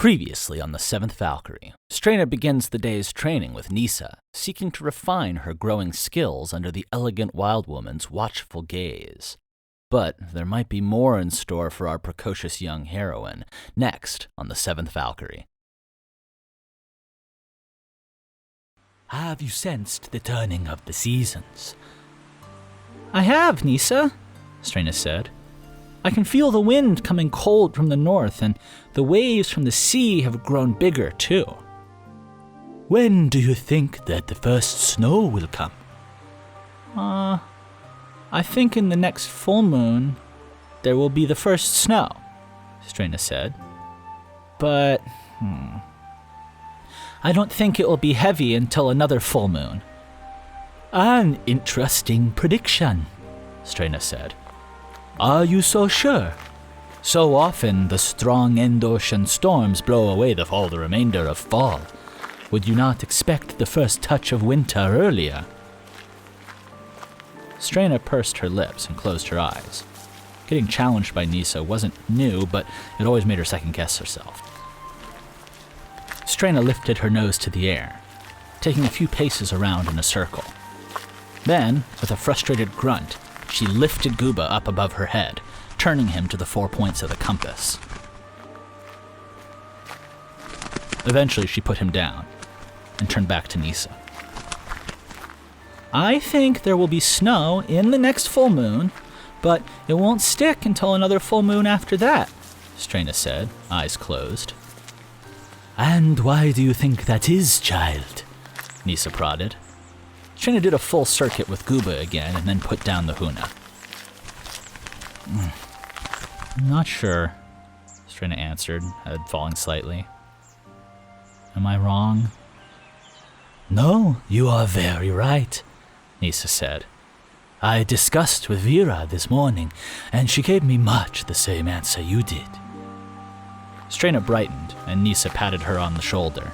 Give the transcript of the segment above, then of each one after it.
Previously on the Seventh Valkyrie, Strena begins the day's training with Nissa, seeking to refine her growing skills under the elegant wildwoman's watchful gaze. But there might be more in store for our precocious young heroine, next on the Seventh Valkyrie. Have you sensed the turning of the seasons? I have, Nissa, Strena said. I can feel the wind coming cold from the north, and the waves from the sea have grown bigger, too. When do you think that the first snow will come? I think in the next full moon, there will be the first snow, Strena said. But, I don't think it will be heavy until another full moon. An interesting prediction, Strena said. Are you so sure? So often the strong end-ocean storms blow away all the remainder of fall. Would you not expect the first touch of winter earlier? Strena pursed her lips and closed her eyes. Getting challenged by Nissa wasn't new, but it always made her second-guess herself. Strena lifted her nose to the air, taking a few paces around in a circle. Then, with a frustrated grunt, she lifted Gooba up above her head, turning him to the 4 points of the compass. Eventually, she put him down and turned back to Nissa. I think there will be snow in the next full moon, but it won't stick until another full moon after that, Strena said, eyes closed. And why do you think that is, child? Nissa prodded. Strena did a full circuit with Gooba again and then put down the Huna. I'm not sure, Strena answered, head falling slightly. Am I wrong? No, you are very right, Nissa said. I discussed with Vera this morning, and she gave me much the same answer you did. Strena brightened, and Nissa patted her on the shoulder.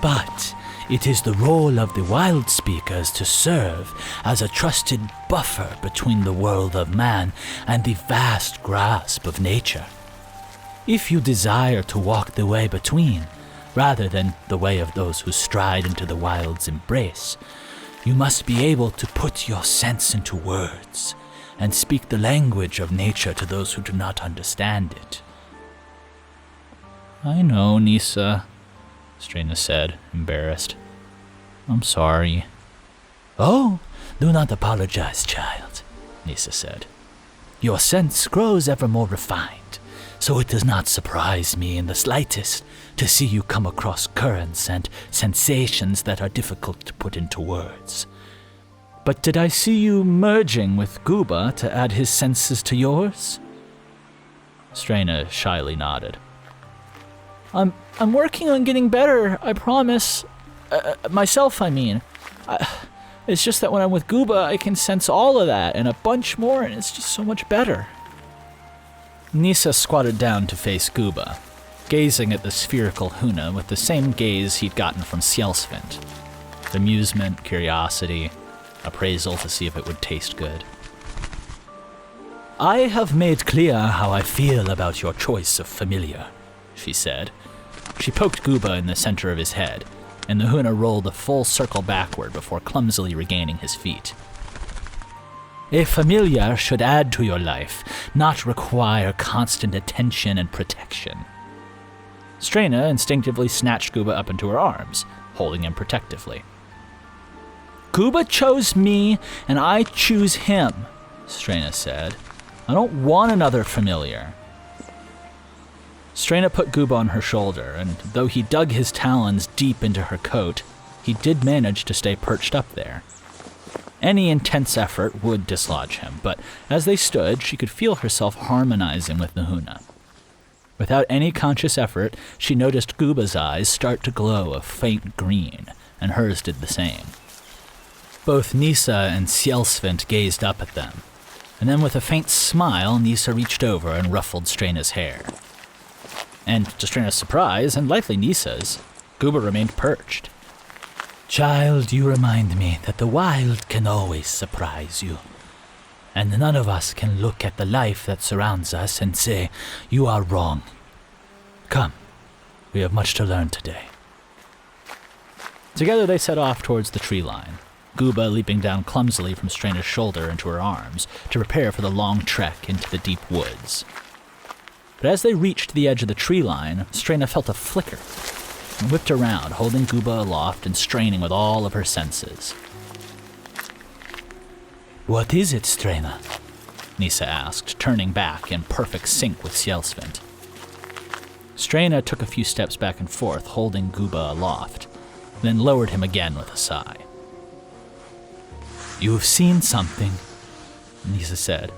But it is the role of the wild speakers to serve as a trusted buffer between the world of man and the vast grasp of nature. If you desire to walk the way between, rather than the way of those who stride into the wild's embrace, you must be able to put your sense into words and speak the language of nature to those who do not understand it. I know, Nissa, Strena said, embarrassed. I'm sorry. Oh, do not apologize, child, Nissa said. Your sense grows ever more refined, so it does not surprise me in the slightest to see you come across currents and sensations that are difficult to put into words. But did I see you merging with Gooba to add his senses to yours? Strena shyly nodded. I'm working on getting better, I promise. Myself, I mean. It's just that when I'm with Gooba, I can sense all of that and a bunch more, and it's just so much better. Nissa squatted down to face Gooba, gazing at the spherical Huna with the same gaze he'd gotten from Sjelsvent. Amusement, curiosity, appraisal to see if it would taste good. I have made clear how I feel about your choice of familiar, she said. She poked Gooba in the center of his head, and the Huna rolled a full circle backward before clumsily regaining his feet. A familiar should add to your life, not require constant attention and protection. Strena instinctively snatched Gooba up into her arms, holding him protectively. Gooba chose me, and I choose him, Strena said. I don't want another familiar. Strena put Gooba on her shoulder, and though he dug his talons deep into her coat, he did manage to stay perched up there. Any intense effort would dislodge him, but as they stood, she could feel herself harmonizing with the Huna. Without any conscious effort, she noticed Gooba's eyes start to glow a faint green, and hers did the same. Both Nissa and Sjelsvent gazed up at them, and then with a faint smile, Nissa reached over and ruffled Strena's hair. And to Strena's surprise, and likely Nissa's, Gooba remained perched. Child, you remind me that the wild can always surprise you. and none of us can look at the life that surrounds us and say, "You are wrong." Come, We have much to learn today. Together they set off towards the tree line, Gooba leaping down clumsily from Strena's shoulder into her arms to prepare for the long trek into the deep woods. But as they reached the edge of the tree line, Strena felt a flicker and whipped around, holding Gooba aloft and straining with all of her senses. What is it, Strena? Nissa asked, turning back in perfect sync with Sjelsvint. Strena took a few steps back and forth, holding Gooba aloft, then lowered him again with a sigh. You've seen something, Nissa said.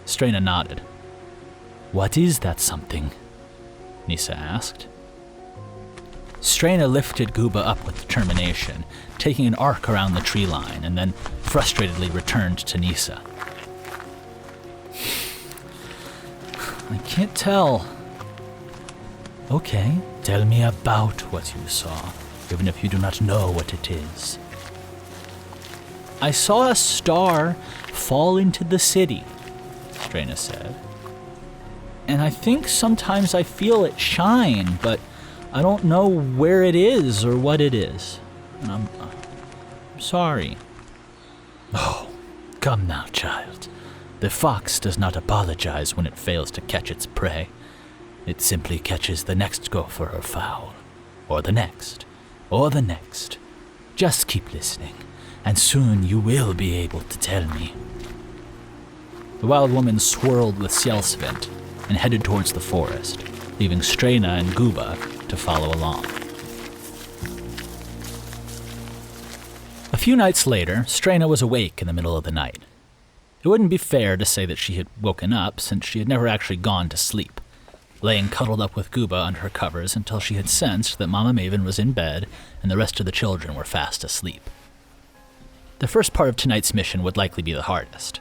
Strena nodded. What is that something? Nissa asked. Strena lifted Gooba up with determination, taking an arc around the tree line, and then frustratedly returned to Nissa. I can't tell. Okay, tell me about what you saw, even if you do not know what it is. I saw a star fall into the city, Strena said. And I think sometimes I feel it shine, but I don't know where it is or what it is. And I'm sorry. Oh, come now, child. The fox does not apologize when it fails to catch its prey. It simply catches the next gopher or fowl, or the next, or the next. Just keep listening, and soon you will be able to tell me. The wild woman swirled with Sjelsvint and headed towards the forest, leaving Strena and Gooba to follow along. A few nights later, Strena was awake in the middle of the night. It wouldn't be fair to say that she had woken up, since she had never actually gone to sleep, laying cuddled up with Gooba under her covers until she had sensed that Mama Maven was in bed and the rest of the children were fast asleep. The first part of tonight's mission would likely be the hardest.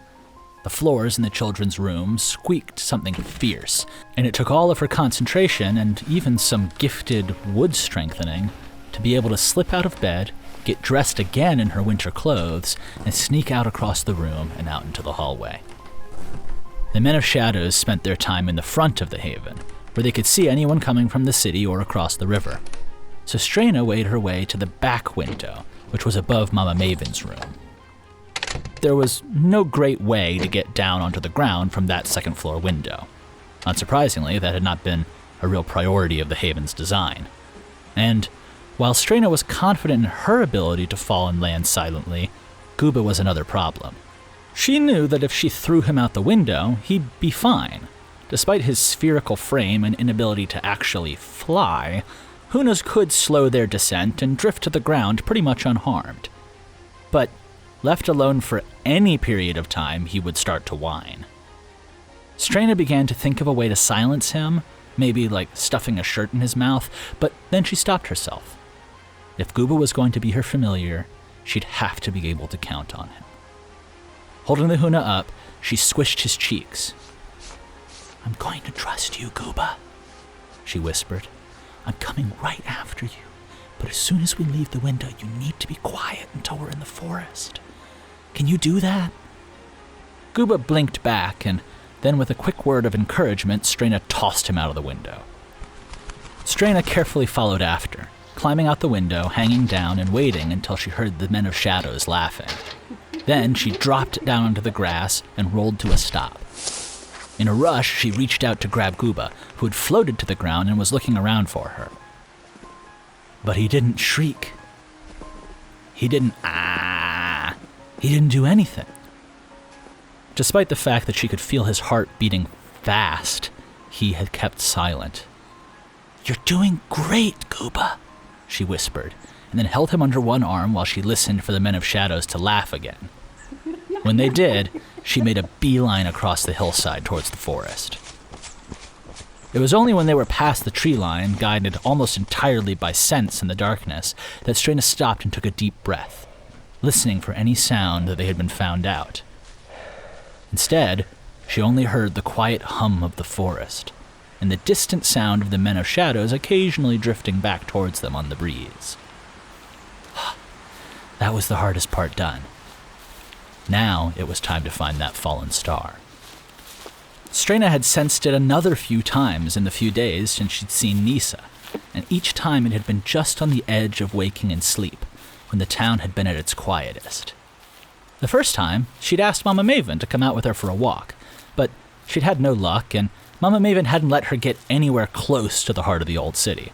The floors in the children's rooms squeaked something fierce, and it took all of her concentration and even some gifted wood strengthening to be able to slip out of bed, get dressed again in her winter clothes, and sneak out across the room and out into the hallway. The Men of Shadows spent their time in the front of the haven, where they could see anyone coming from the city or across the river. So Strena made her way to the back window, which was above Mama Maven's room. There was no great way to get down onto the ground from that second floor window. Unsurprisingly, that had not been a real priority of the haven's design. And while Strena was confident in her ability to fall and land silently, Gooba was another problem. She knew that if she threw him out the window, he'd be fine. Despite his spherical frame and inability to actually fly, Hunas could slow their descent and drift to the ground pretty much unharmed. But left alone for any period of time, he would start to whine. Strena began to think of a way to silence him, maybe like stuffing a shirt in his mouth, but then she stopped herself. If Gooba was going to be her familiar, she'd have to be able to count on him. Holding the Huna up, she squished his cheeks. I'm going to trust you, Gooba, she whispered. I'm coming right after you, but as soon as we leave the window, you need to be quiet until we're in the forest. Can you do that? Gooba blinked back, and then with a quick word of encouragement, Strena tossed him out of the window. Strena carefully followed after, climbing out the window, hanging down, and waiting until she heard the Men of Shadows laughing. Then she dropped down onto the grass and rolled to a stop. In a rush, she reached out to grab Gooba, who had floated to the ground and was looking around for her. But he didn't shriek. He didn't He didn't do anything. Despite the fact that she could feel his heart beating fast, he had kept silent. You're doing great, Gooba, she whispered, and then held him under one arm while she listened for the Men of Shadows to laugh again. When they did, she made a beeline across the hillside towards the forest. It was only when they were past the tree line, guided almost entirely by sense in the darkness, that Strena stopped and took a deep breath, listening for any sound that they had been found out. Instead, she only heard the quiet hum of the forest, and the distant sound of the Men of Shadows occasionally drifting back towards them on the breeze. That was the hardest part done. Now it was time to find that fallen star. Strena had sensed it another few times in the few days since she'd seen Nissa, and each time it had been just on the edge of waking in sleep, when the town had been at its quietest. The first time, she'd asked Mama Maven to come out with her for a walk, but she'd had no luck, and Mama Maven hadn't let her get anywhere close to the heart of the old city.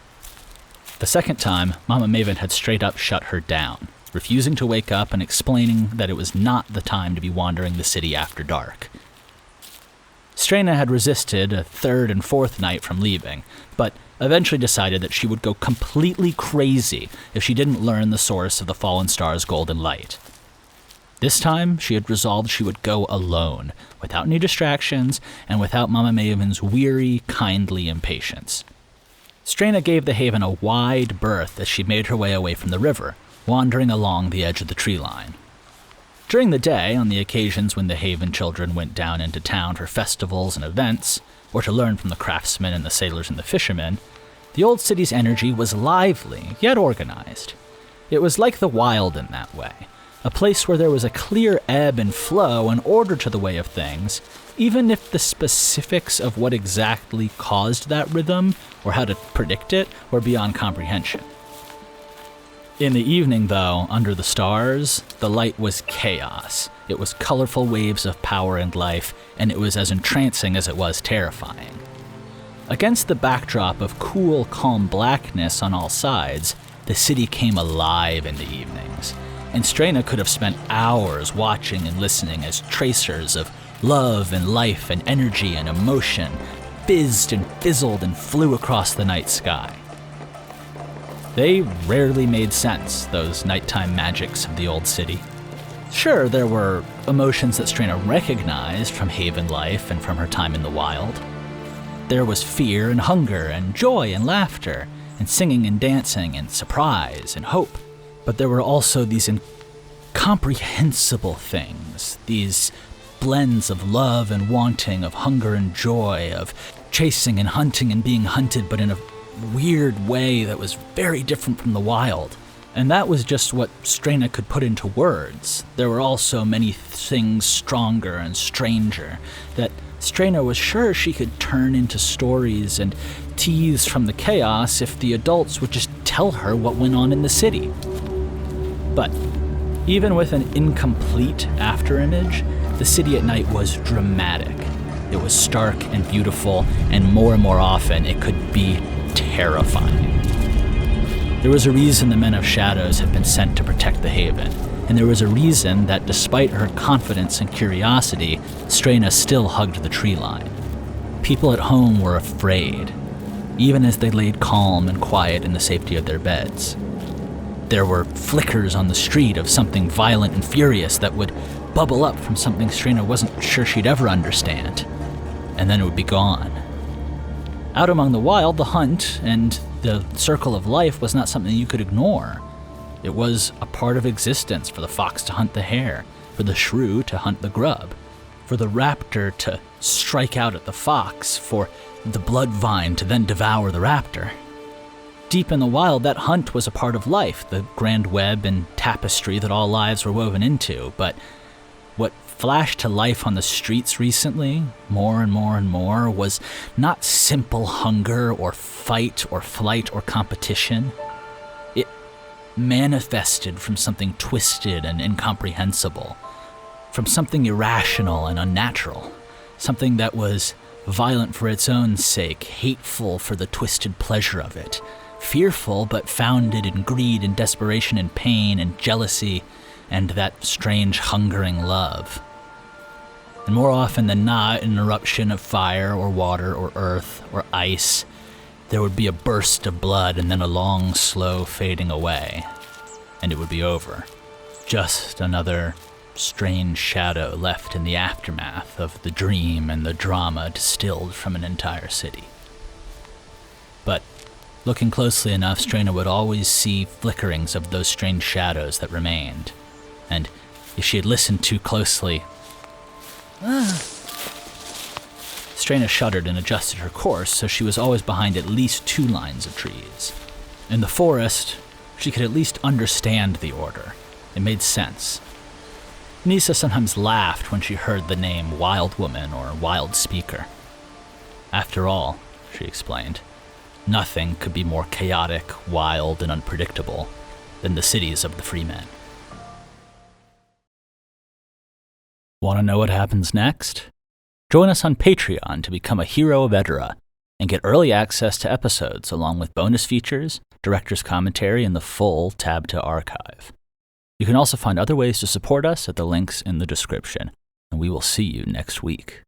The second time, Mama Maven had straight up shut her down, refusing to wake up and explaining that it was not the time to be wandering the city after dark. Strena had resisted a third and fourth night from leaving, but eventually decided that she would go completely crazy if she didn't learn the source of the fallen star's golden light. This time, she had resolved she would go alone, without any distractions, and without Mama Maven's weary, kindly impatience. Strena gave the haven a wide berth as she made her way away from the river, wandering along the edge of the tree line. During the day, on the occasions when the haven children went down into town for festivals and events, or to learn from the craftsmen and the sailors and the fishermen, the old city's energy was lively, yet organized. It was like the wild in that way, a place where there was a clear ebb and flow and order to the way of things, even if the specifics of what exactly caused that rhythm, or how to predict it, were beyond comprehension. In the evening, though, under the stars, the light was chaos. It was colorful waves of power and life, and it was as entrancing as it was terrifying. Against the backdrop of cool, calm blackness on all sides, the city came alive in the evenings, and Strena could have spent hours watching and listening as tracers of love and life and energy and emotion fizzed and fizzled and flew across the night sky. They rarely made sense, those nighttime magics of the old city. Sure, there were emotions that Strena recognized from haven life and from her time in the wild. There was fear and hunger and joy and laughter and singing and dancing and surprise and hope. But there were also these incomprehensible things, these blends of love and wanting, of hunger and joy, of chasing and hunting and being hunted, but in a weird way that was very different from the wild. And that was just what Strena could put into words. There were also many things stronger and stranger that Strena was sure she could turn into stories and tease from the chaos if the adults would just tell her what went on in the city. But even with an incomplete afterimage, the city at night was dramatic. It was stark and beautiful, and more often it could be terrifying. There was a reason the Men of Shadows had been sent to protect the Haven, and there was a reason that despite her confidence and curiosity, Strena still hugged the tree line. People at home were afraid, even as they laid calm and quiet in the safety of their beds. There were flickers on the street of something violent and furious that would bubble up from something Strena wasn't sure she'd ever understand, and then it would be gone. Out among the wild, the hunt and the circle of life was not something you could ignore. It was a part of existence for the fox to hunt the hare, for the shrew to hunt the grub, for the raptor to strike out at the fox, for the blood vine to then devour the raptor. Deep in the wild, that hunt was a part of life, the grand web and tapestry that all lives were woven into, but what flashed to life on the streets recently, more and more, was not simple hunger or fight or flight or competition. It manifested from something twisted and incomprehensible, from something irrational and unnatural, something that was violent for its own sake, hateful for the twisted pleasure of it, fearful but founded in greed and desperation and pain and jealousy and that strange hungering love. And more often than not, an eruption of fire or water or earth or ice, there would be a burst of blood and then a long, slow fading away, and it would be over. Just another strange shadow left in the aftermath of the dream and the drama distilled from an entire city. But looking closely enough, Strena would always see flickerings of those strange shadows that remained, and if she had listened too closely, Strena shuddered and adjusted her course so she was always behind at least 2 lines of trees. In the forest, she could at least understand the order. It made sense. Nissa sometimes laughed when she heard the name wildwoman or wild speaker. After all, she explained, Nothing could be more chaotic, wild, and unpredictable than the cities of the free men. Want to know what happens next? Join us on Patreon to become a hero of Edera and get early access to episodes along with bonus features, director's commentary, and the full Tab to archive. You can also find other ways to support us at the links in the description, and we will see you next week.